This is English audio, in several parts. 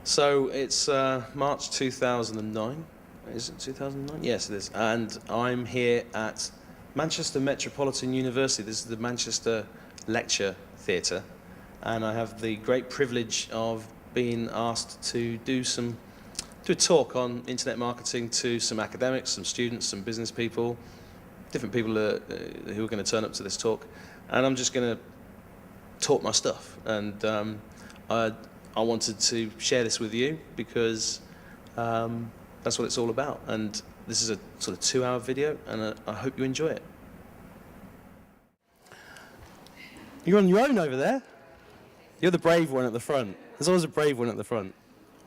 So it's March 2009. Is it 2009? Yes, it is. And I'm here at Manchester Metropolitan University. This is the Manchester Lecture Theatre. And I have the great privilege of being asked to do a talk on internet marketing to some academics, some students, some business people, different people who are going to turn up to this talk. And I'm just going to talk my stuff. And I wanted to share this with you because that's what it's all about. And this is a sort of 2-hour video, and I hope you enjoy it. You're on your own over there. You're the brave one at the front. There's always a brave one at the front.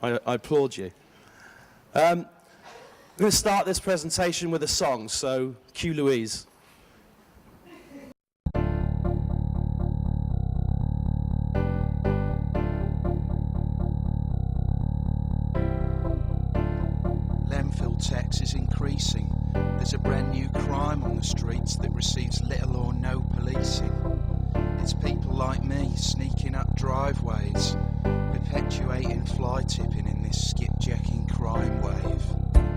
I applaud you. I'm going to start this presentation with a song, so cue Louise. Tax is increasing. There's a brand new crime on the streets that receives little or no policing. It's people like me sneaking up driveways, perpetuating fly tipping in this skipjacking crime wave.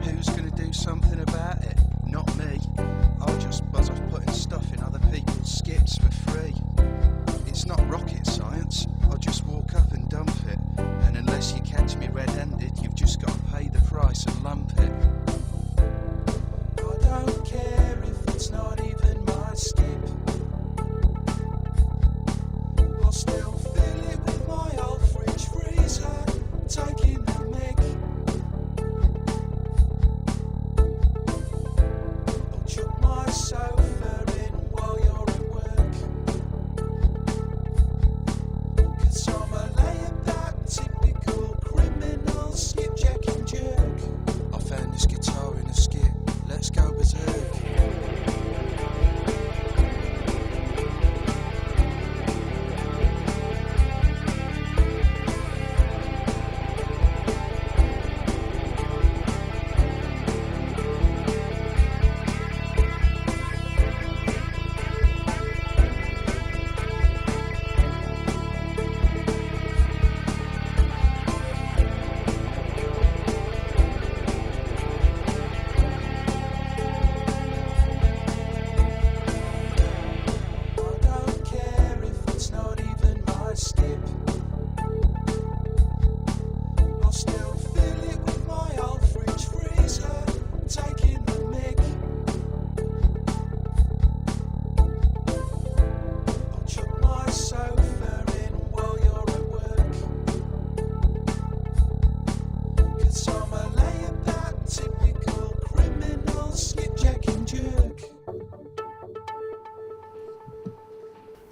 Who's going to do something about it? Not me. I'll just buzz off putting stuff in other people's skips for free. It's not rocket science. I'll just walk up and dump it. And unless you catch me red-handed, you've just got to pay the price and lump it. I don't care if it's not even my skip. I'll still fill it with my old fridge freezer, taking the mick. I'll chuck my sofa in while you're at work. 'Cause I'm a laid-back, typical criminal skipjacking jerk. I found this guitar in a skip. Let's go berserk.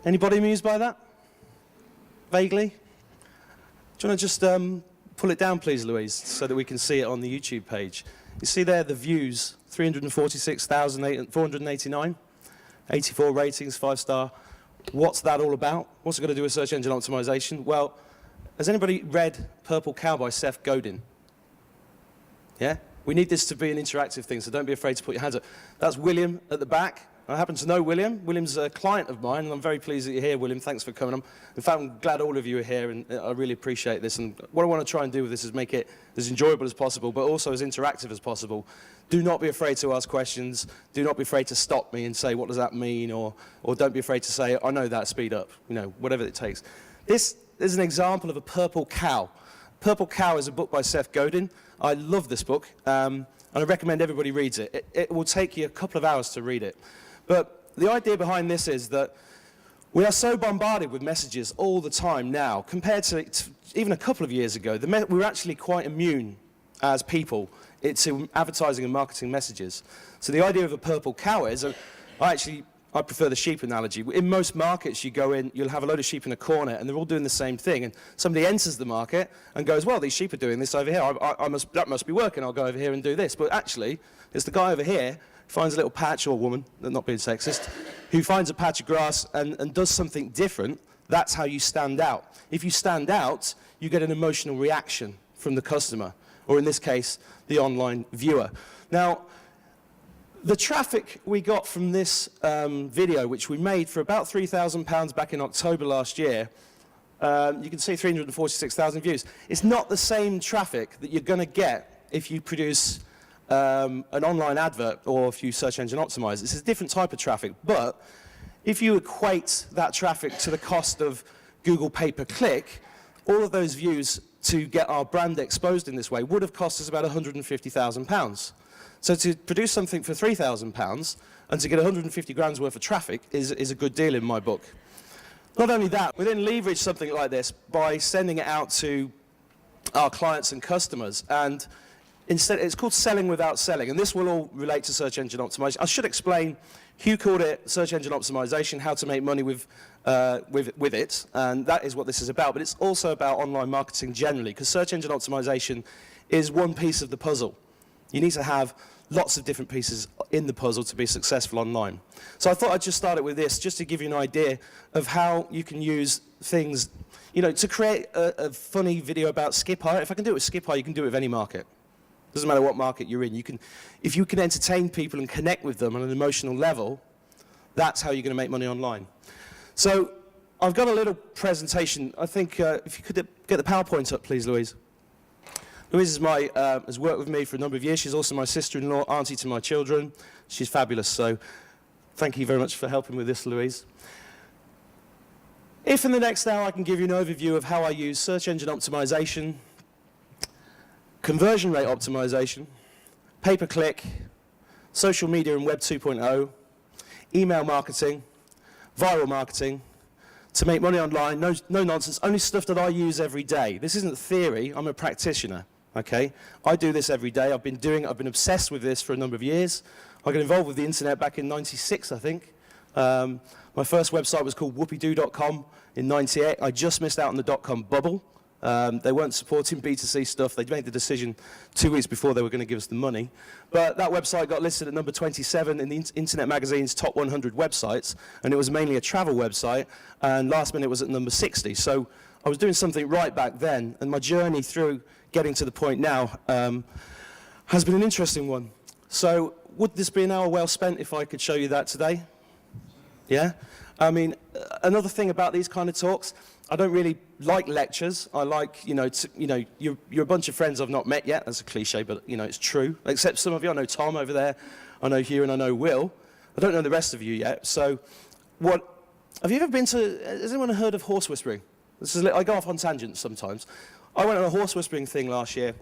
Anybody amused by that? Vaguely? Do you want to just pull it down, please, Louise, so that we can see it on the YouTube page? You see there the views, 346,489, 84 ratings, 5-star. What's that all about? What's it got to do with search engine optimization? Well, has anybody read Purple Cow by Seth Godin? Yeah? We need this to be an interactive thing, so don't be afraid to put your hands up. That's William at the back. I happen to know William. William's a client of mine, and I'm very pleased that you're here, William. Thanks for coming. In fact, I'm glad all of you are here, and I really appreciate this. And what I want to try and do with this is make it as enjoyable as possible, but also as interactive as possible. Do not be afraid to ask questions. Do not be afraid to stop me and say, what does that mean? Or don't be afraid to say, I know that, speed up. You know, whatever it takes. This is an example of a Purple Cow. Purple Cow is a book by Seth Godin. I love this book, and I recommend everybody reads it. It will take you a couple of hours to read it. But the idea behind this is that we are so bombarded with messages all the time now, compared to even a couple of years ago. We were actually quite immune as people to advertising and marketing messages. So the idea of a purple cow is, I prefer the sheep analogy. In most markets, you go in, you'll have a load of sheep in a corner, and they're all doing the same thing. And somebody enters the market and goes, well, these sheep are doing this over here. That must be working. I'll go over here and do this. But actually, it's the guy over here who finds a little patch, or woman, not being sexist, who finds a patch of grass and does something different. That's how you stand out. If you stand out, you get an emotional reaction from the customer, or in this case, the online viewer. Now, the traffic we got from this video, which we made for about £3,000 back in October last year, You can see 346,000 views. It's not the same traffic that you're going to get if you produce an online advert or if you search engine optimize. It's a different type of traffic, but if you equate that traffic to the cost of Google pay-per-click, all of those views to get our brand exposed in this way would have cost us about £150,000. So to produce something for £3,000 and to get 150 grand's worth of traffic is a good deal in my book. Not only that, we then leverage something like this by sending it out to our clients and customers. And instead, it's called selling without selling. And this will all relate to search engine optimization. I should explain, Hugh called it search engine optimization, how to make money with it. And that is what this is about. But it's also about online marketing generally, because search engine optimization is one piece of the puzzle. You need to have lots of different pieces in the puzzle to be successful online. So I thought I'd just start it with this, just to give you an idea of how you can use things, to create a funny video about skip hire. If I can do it with skip hire, you can do it with any market. Doesn't matter what market you're in. If you can entertain people and connect with them on an emotional level, that's how you're going to make money online. So I've got a little presentation. I think if you could get the PowerPoint up, please, Louise. Louise has worked with me for a number of years. She's also my sister-in-law, auntie to my children. She's fabulous, so thank you very much for helping with this, Louise. If in the next hour I can give you an overview of how I use search engine optimization, conversion rate optimization, pay-per-click, social media and Web 2.0, email marketing, viral marketing, to make money online, no nonsense, only stuff that I use every day. This isn't theory, I'm a practitioner. Okay, I do this every day. I've been obsessed with this for a number of years. I got involved with the internet back in '96, I think. My first website was called whoopidoo.com in '98. I just missed out on the .com bubble. They weren't supporting B2C stuff. They made the decision 2 weeks before they were going to give us the money. But that website got listed at number 27 in the Internet Magazine's top 100 websites, and it was mainly a travel website, and last minute it was at number 60. So I was doing something right back then, and my journey through getting to the point now has been an interesting one. So would this be an hour well spent if I could show you that today? Yeah? I mean, another thing about these kind of talks, I don't really like lectures. I like, you're a bunch of friends I've not met yet. That's a cliche, but, it's true. Except some of you. I know Tom over there. I know Hugh, and I know Will. I don't know the rest of you yet. So have you ever been has anyone heard of horse whispering? I go off on tangents sometimes. I went on a horse whispering thing last year.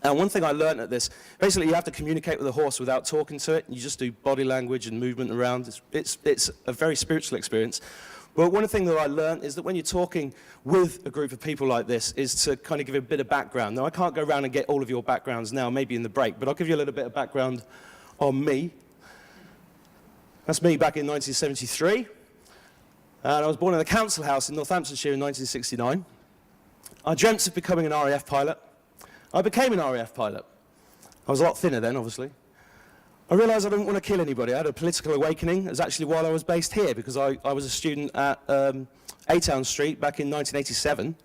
And one thing I learned at this, basically you have to communicate with a horse without talking to it. You just do body language and movement around. It's a very spiritual experience. But one thing that I learned is that when you're talking with a group of people like this is to kind of give a bit of background. Now, I can't go around and get all of your backgrounds now, maybe in the break, but I'll give you a little bit of background on me. That's me back in 1973. And I was born in a council house in Northamptonshire in 1969. I dreamt of becoming an RAF pilot. I became an RAF pilot. I was a lot thinner then, obviously. I realised I didn't want to kill anybody. I had a political awakening. It was actually while I was based here, because I was a student at A-Town Street back in 1987,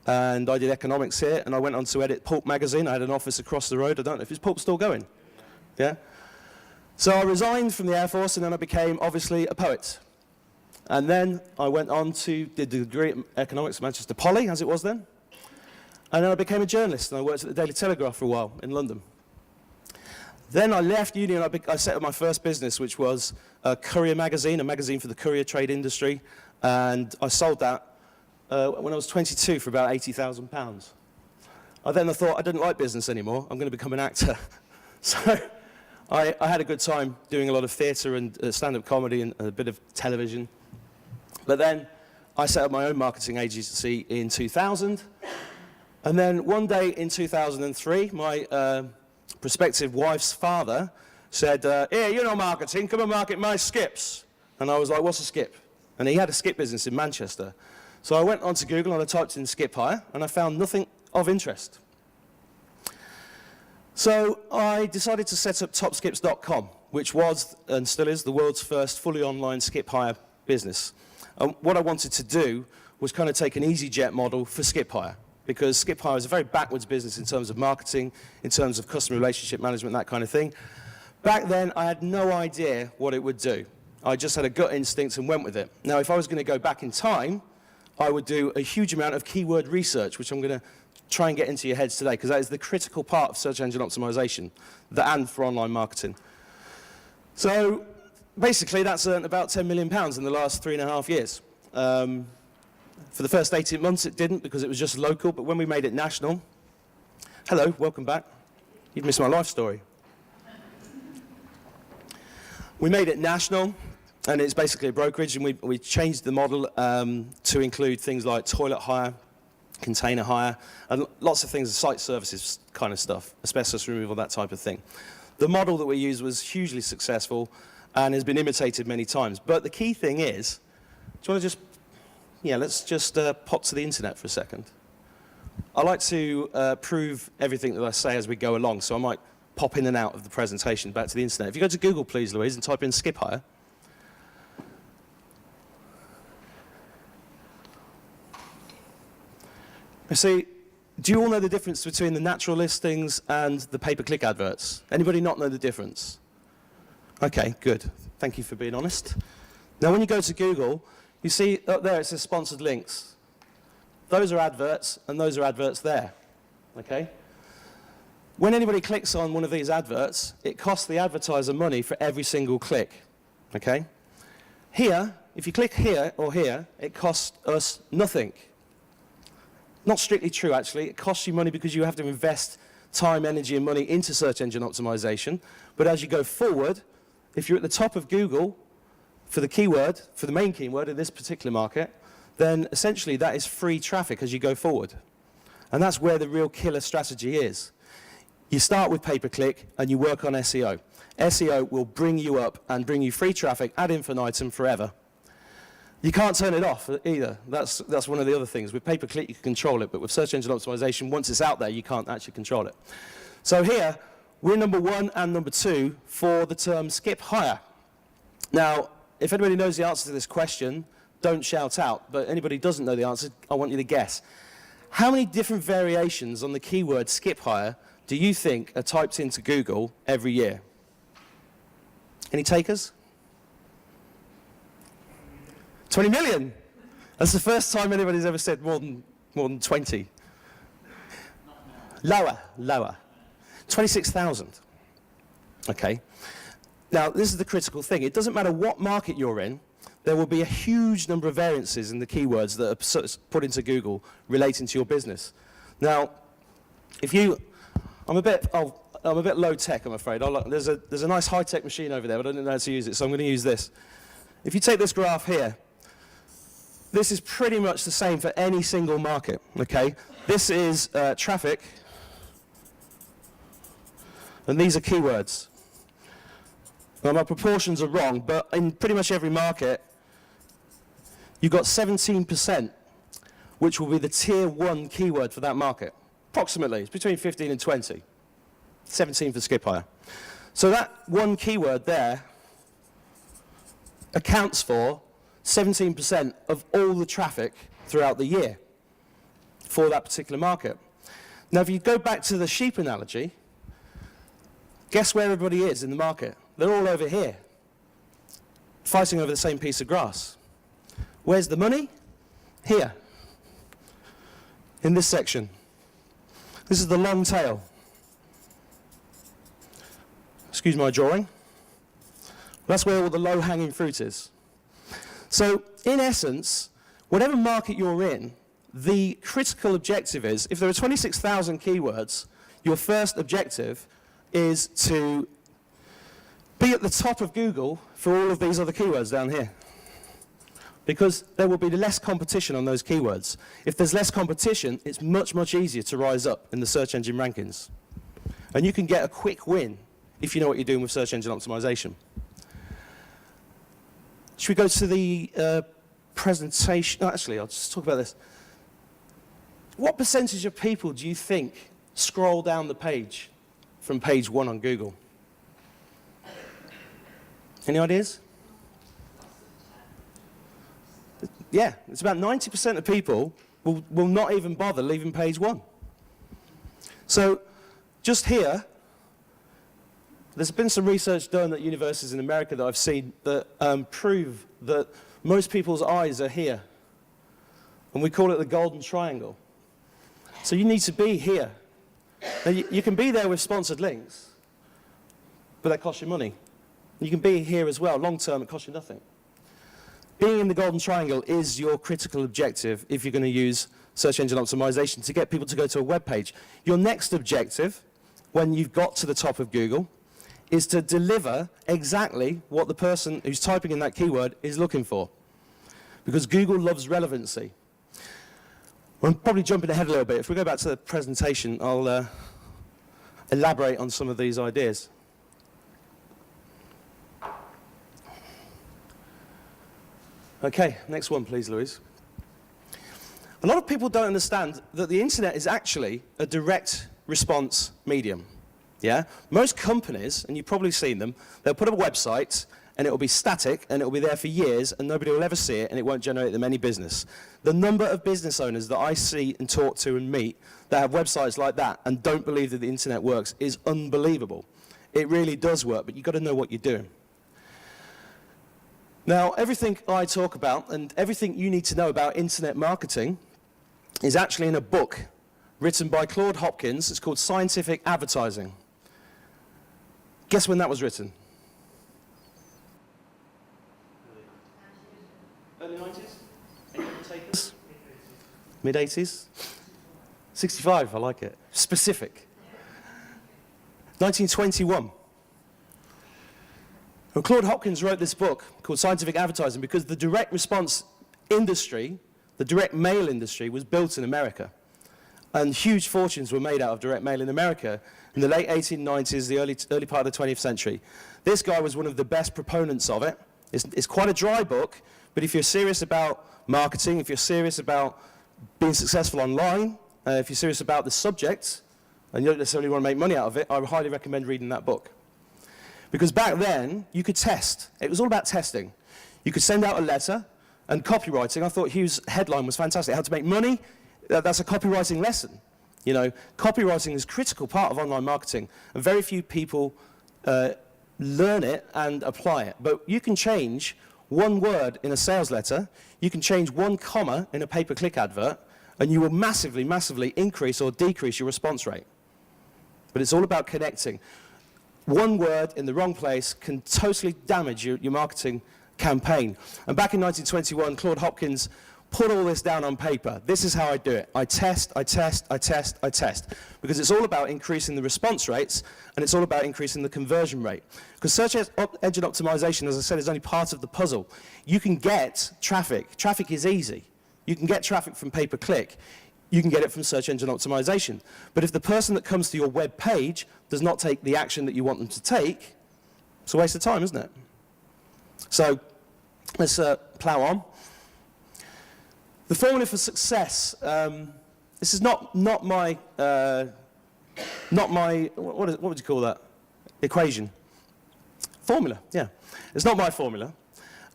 and I did economics here, and I went on to edit Pulp magazine. I had an office across the road. I don't know if Pulp still going. Yeah? So I resigned from the Air Force, and then I became, obviously, a poet. And then I went on to did the degree in economics at Manchester Poly, as it was then. And then I became a journalist, and I worked at the Daily Telegraph for a while in London. Then I left uni and I set up my first business, which was a courier magazine, a magazine for the courier trade industry. And I sold that when I was 22 for about £80,000. I thought, I didn't like business anymore. I'm going to become an actor. So I had a good time doing a lot of theatre and stand-up comedy and a bit of television. But then I set up my own marketing agency in 2000. And then one day in 2003, my prospective wife's father said, here, you know marketing, come and market my skips. And I was like, what's a skip? And he had a skip business in Manchester. So I went onto Google and I typed in skip hire, and I found nothing of interest. So I decided to set up topskips.com, which was, and still is, the world's first fully online skip hire business. And what I wanted to do was kind of take an EasyJet model for skip hire, because skip hire is a very backwards business in terms of marketing, in terms of customer relationship management, that kind of thing. Back then, I had no idea what it would do. I just had a gut instinct and went with it. Now, if I was going to go back in time, I would do a huge amount of keyword research, which I'm going to try and get into your heads today, because that is the critical part of search engine optimization, and for online marketing. So basically, that's earned about £10 million in the last 3.5 years. For the first 18 months, it didn't, because it was just local, but when we made it national, hello, welcome back. You've missed my life story. We made it national, and it's basically a brokerage, and we changed the model to include things like toilet hire, container hire, and lots of things, site services kind of stuff, asbestos removal, that type of thing. The model that we used was hugely successful and has been imitated many times. But the key thing is, do you want to just, let's just pop to the internet for a second. I like to prove everything that I say as we go along, so I might pop in and out of the presentation back to the internet. If you go to Google, please, Louise, and type in skip hire. You see, do you all know the difference between the natural listings and the pay-per-click adverts? Anybody not know the difference? Okay, good. Thank you for being honest. Now, when you go to Google, you see up there it says sponsored links. Those are adverts, and those are adverts there. Okay? When anybody clicks on one of these adverts, it costs the advertiser money for every single click. Okay? Here, if you click here or here, it costs us nothing. Not strictly true, actually. It costs you money because you have to invest time, energy, and money into search engine optimization. But as you go forward, if you're at the top of Google for the keyword, for the main keyword in this particular market, then essentially that is free traffic as you go forward. And that's where the real killer strategy is. You start with pay-per-click and you work on SEO. SEO will bring you up and bring you free traffic ad infinitum forever. You can't turn it off either. That's one of the other things. With pay-per-click, you can control it, but with search engine optimization, once it's out there, you can't actually control it. So here, we're number 1 and number 2 for the term skip hire. Now, if anybody knows the answer to this question, don't shout out, but anybody who doesn't know the answer, I want you to guess. How many different variations on the keyword skip hire do you think are typed into Google every year? Any takers? 20 million. That's the first time anybody's ever said more than 20. Lower. 26,000. Okay. Now, this is the critical thing. It doesn't matter what market you're in, there will be a huge number of variances in the keywords that are put into Google relating to your business. Now, I'm a bit low tech, I'm afraid. There's a nice high-tech machine over there, but I don't know how to use it, so I'm going to use this. If you take this graph here, this is pretty much the same for any single market, okay? This is traffic, and these are keywords. Now, my proportions are wrong, but in pretty much every market, you've got 17%, which will be the tier 1 keyword for that market. Approximately, it's between 15 and 20. 17 for skip hire. So that one keyword there accounts for 17% of all the traffic throughout the year for that particular market. Now, if you go back to the sheep analogy, guess where everybody is in the market? They're all over here, fighting over the same piece of grass. Where's the money? Here, in this section. This is the long tail. Excuse my drawing. That's where all the low-hanging fruit is. So, in essence, whatever market you're in, the critical objective is, if there are 26,000 keywords, your first objective is to be at the top of Google for all of these other keywords down here. Because there will be less competition on those keywords. If there's less competition, it's much, much easier to rise up in the search engine rankings. And you can get a quick win if you know what you're doing with search engine optimization. Should we go to the presentation? Actually, I'll just talk about this. What percentage of people do you think scroll down the page from page 1 on Google? Any ideas? Yeah, it's about 90% of people will not even bother leaving page 1. So, just here, there's been some research done at universities in America that I've seen that prove that most people's eyes are here. and we call it the golden triangle. So you need to be here. Now, you can be there with sponsored links, but that costs you money. You can be here as well. Long term, it costs you nothing. Being in the golden triangle is your critical objective if you're going to use search engine optimization to get people to go to a web page. Your next objective, when you've got to the top of Google, is to deliver exactly what the person who's typing in that keyword is looking for. Because Google loves relevancy. I'm probably jumping ahead a little bit. If we go back to the presentation, I'll elaborate on some of these ideas. Okay, next one, please, Louise. A lot of people don't understand that the internet is actually a direct response medium. Yeah? Most companies, and you've probably seen them, they'll put up a website and it will be static and it will be there for years and nobody will ever see it and it won't generate them any business. The number of business owners that I see and talk to and meet that have websites like that and don't believe that the internet works is unbelievable. It really does work, but you've got to know what you're doing. Now, everything I talk about and everything you need to know about internet marketing is actually in a book written by Claude Hopkins. It's called Scientific Advertising. Guess when that was written? Early 90s? Mid-80s? 65, I like it. Specific. 1921. Well, Claude Hopkins wrote this book called Scientific Advertising because the direct response industry, the direct mail industry, was built in America. And huge fortunes were made out of direct mail in America in the late 1890s, the early part of the 20th century. This guy was one of the best proponents of it. It's quite a dry book, but if you're serious about marketing, if you're serious about being successful online, if you're serious about the subject, and you don't necessarily want to make money out of it, I would highly recommend reading that book. Because back then, you could test. It was all about testing. You could send out a letter, and copywriting, I thought Hugh's headline was fantastic. How to make money, that's a copywriting lesson. You know, copywriting is a critical part of online marketing, and very few people learn it and apply it. But you can change one word in a sales letter, you can change one comma in a pay-per-click advert, and you will massively, massively increase or decrease your response rate. But it's all about connecting. One word in the wrong place can totally damage your marketing campaign. And back in 1921, Claude Hopkins put all this down on paper. This is how I do it. I test, I test, I test, I test. Because it's all about increasing the response rates, and it's all about increasing the conversion rate. Because search engine optimization, as I said, is only part of the puzzle. You can get traffic. Traffic is easy. You can get traffic from pay-per-click. You can get it from search engine optimization. But if the person that comes to your web page does not take the action that you want them to take, it's a waste of time, isn't it? So let's plow on. The formula for success. This is not my what would you call that? Equation. Formula. Yeah, it's not my formula.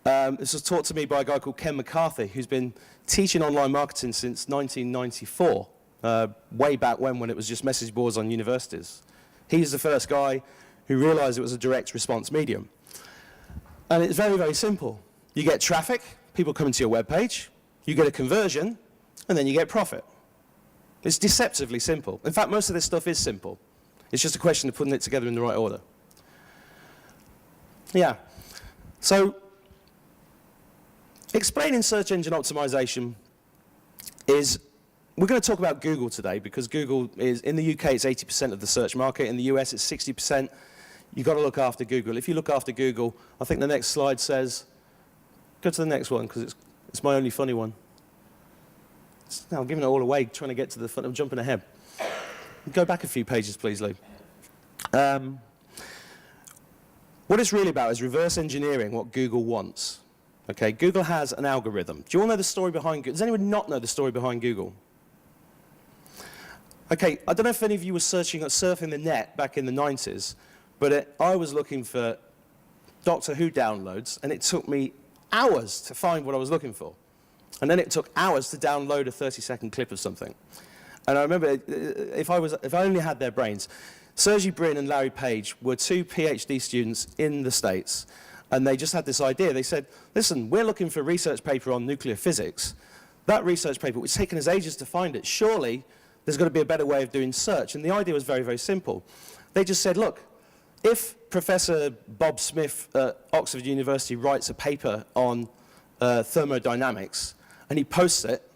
This was taught to me by a guy called Ken McCarthy, who's been teaching online marketing since 1994, way back when it was just message boards on universities. He's the first guy who realized it was a direct response medium. And it's very, very simple. You get traffic, people coming to your web page, you get a conversion, and then you get profit. It's deceptively simple. In fact, most of this stuff is simple. It's just a question of putting it together in the right order. Yeah. So, explaining search engine optimization is, we're going to talk about Google today, because Google is, in the UK, it's 80% of the search market. In the US, it's 60%. You've got to look after Google. If you look after Google, I think the next slide says, go to the next one, because it's my only funny one. Now, I'm giving it all away, trying to get to the fun. I'm jumping ahead. Go back a few pages, please, Lou. What it's really about is reverse engineering what Google wants. Okay, Google has an algorithm. Do you all know the story behind Google? Does anyone not know the story behind Google? Okay, I don't know if any of you were surfing the net back in the 90s, but I was looking for Doctor Who downloads, and it took me hours to find what I was looking for. And then it took hours to download a 30-second clip of something. And I remember, if I only had their brains, Sergey Brin and Larry Page were two PhD students in the States, and they just had this idea. They said, listen, we're looking for a research paper on nuclear physics. that research paper, which has taken us ages to find it, surely there's got to be a better way of doing search. And the idea was very, very simple. They just said, look, if Professor Bob Smith at Oxford University writes a paper on thermodynamics and he posts it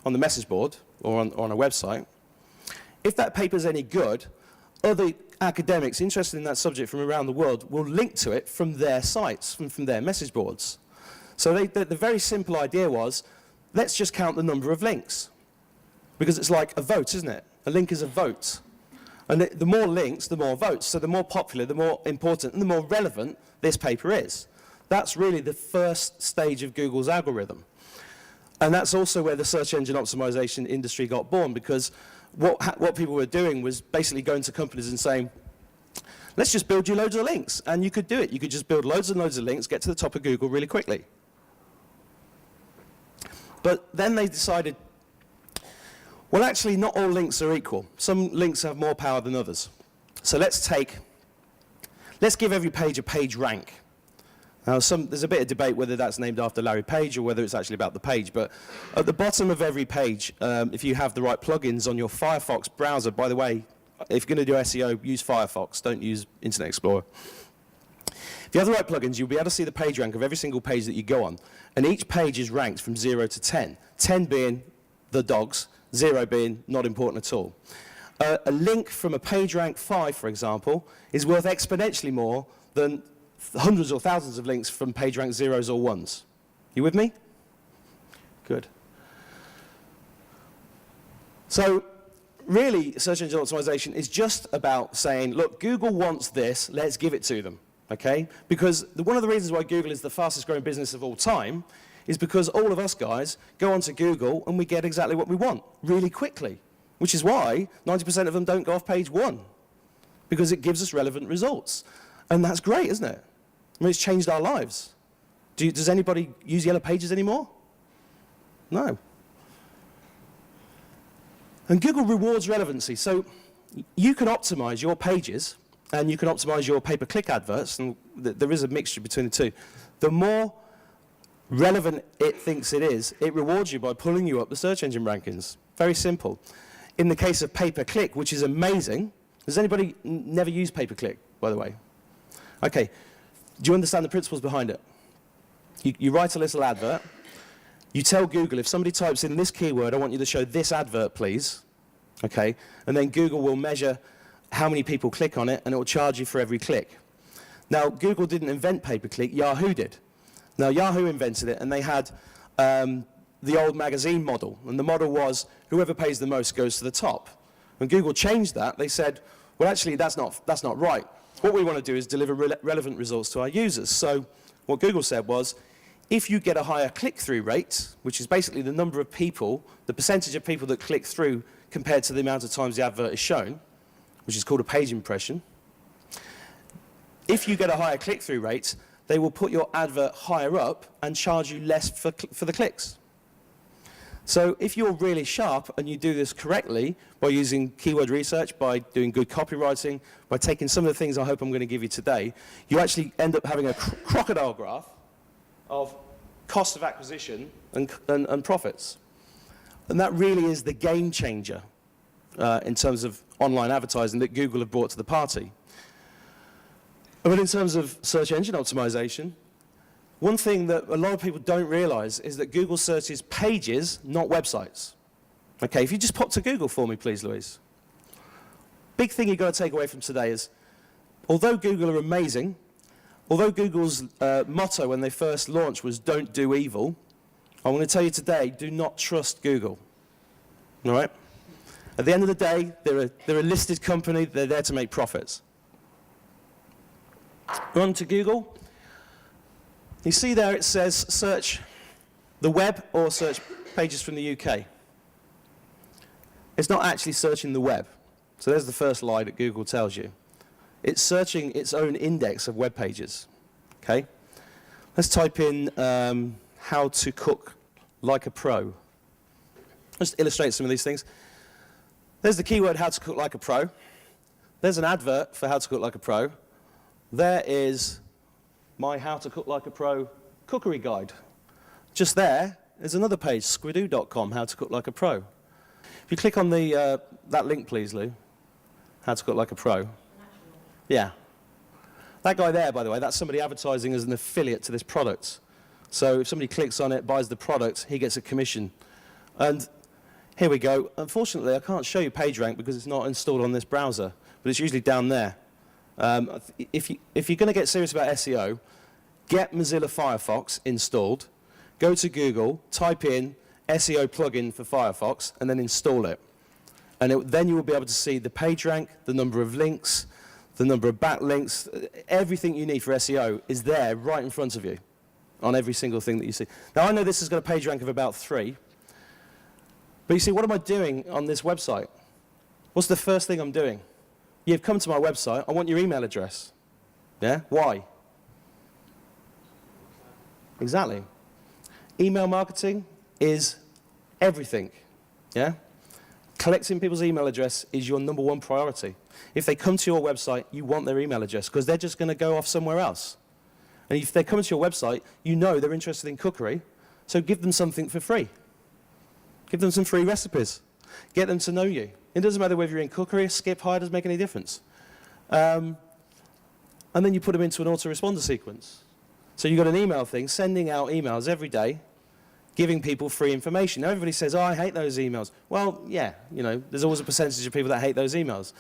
on the message board or on a website, if that paper's any good, other academics interested in that subject from around the world will link to it from their sites, from their message boards. So the very simple idea was, let's just count the number of links. Because it's like a vote, isn't it? A link is a vote. And the more links, the more votes. So the more popular, the more important, and the more relevant this paper is. That's really the first stage of Google's algorithm. And that's also where the search engine optimization industry got born, because what people were doing was basically going to companies and saying, let's just build you loads of links. And you could do it. You could just build loads and loads of links, get to the top of Google really quickly. But then they decided, well, actually, not all links are equal. Some links have more power than others. So let's give every page a page rank. Now, there's a bit of debate whether that's named after Larry Page or whether it's actually about the page. But at the bottom of every page, if you have the right plugins on your Firefox browser, by the way, if you're going to do SEO, use Firefox, don't use Internet Explorer. If you have the right plugins, you'll be able to see the page rank of every single page that you go on. And each page is ranked from 0 to 10. 10 being the dogs, 0 being not important at all. A link from a page rank 5, for example, is worth exponentially more than hundreds or thousands of links from page rank 0s or 1s. You with me? Good. So really, search engine optimization is just about saying, look, Google wants this, let's give it to them. Okay? Because one of the reasons why Google is the fastest growing business of all time is because all of us guys go onto Google and we get exactly what we want really quickly, which is why 90% of them don't go off page 1, because it gives us relevant results. And that's great, isn't it? I mean, it's changed our lives. Does anybody use Yellow Pages anymore? No. And Google rewards relevancy. So you can optimize your pages and you can optimize your pay-per-click adverts, and there is a mixture between the two. The more relevant it thinks it is, it rewards you by pulling you up the search engine rankings. Very simple. In the case of pay-per-click, which is amazing, does anybody never use pay-per-click, by the way? Okay, do you understand the principles behind it? You write a little advert, you tell Google, if somebody types in this keyword, I want you to show this advert, please, okay, and then Google will measure how many people click on it, and it will charge you for every click. Now, Google didn't invent pay-per-click, Yahoo did. Now, Yahoo invented it, and they had the old magazine model, and the model was whoever pays the most goes to the top. When Google changed that, they said, well, actually, that's not right. What we want to do is deliver relevant results to our users. So what Google said was, if you get a higher click-through rate, which is basically the number of people, the percentage of people that click through compared to the amount of times the advert is shown, which is called a page impression, if you get a higher click-through rate, they will put your advert higher up and charge you less for the clicks. So if you're really sharp and you do this correctly by using keyword research, by doing good copywriting, by taking some of the things I hope I'm going to give you today, you actually end up having a crocodile graph of cost of acquisition and profits. And that really is the game changer in terms of online advertising that Google have brought to the party. But in terms of search engine optimization, one thing that a lot of people don't realize is that Google searches pages, not websites. Okay, if you just pop to Google for me, please, Louise. Big thing you've got to take away from today is, although Google are amazing, although Google's motto when they first launched was don't do evil, I'm going to tell you today, do not trust Google. All right? At the end of the day, they're a listed company, they're there to make profits. On to Google. You see there it says search the web or search pages from the UK. It's not actually searching the web. So there's the first lie that Google tells you. It's searching its own index of web pages. Okay? Let's type in how to cook like a pro. Just to illustrate some of these things. There's the keyword how to cook like a pro. There's an advert for how to cook like a pro. There is my How to Cook Like a Pro cookery guide. Just there is another page, squidoo.com, how to cook like a pro. If you click on the, that link, please, Lou, how to cook like a pro. Yeah. That guy there, by the way, that's somebody advertising as an affiliate to this product. So if somebody clicks on it, buys the product, he gets a commission. And here we go. Unfortunately, I can't show you PageRank because it's not installed on this browser, but it's usually down there. If you're going to get serious about SEO, get Mozilla Firefox installed, go to Google, type in SEO plugin for Firefox, and then install it. And then you will be able to see the PageRank, the number of links, the number of backlinks, everything you need for SEO is there right in front of you on every single thing that you see. Now, I know this has got a PageRank of about 3, but you see, what am I doing on this website? What's the first thing I'm doing? You've come to my website, I want your email address. Yeah? Why? Exactly. Email marketing is everything. Yeah? Collecting people's email address is your #1 priority. If they come to your website, you want their email address because they're just going to go off somewhere else. And if they come to your website, you know they're interested in cookery, so give them something for free. Give them some free recipes. Get them to know you. It doesn't matter whether you're in cookery, skip high, doesn't make any difference. And then you put them into an autoresponder sequence. So you've got an email thing, sending out emails every day, giving people free information. Now everybody says, oh, I hate those emails. Well, yeah, you know, there's always a percentage of people that hate those emails.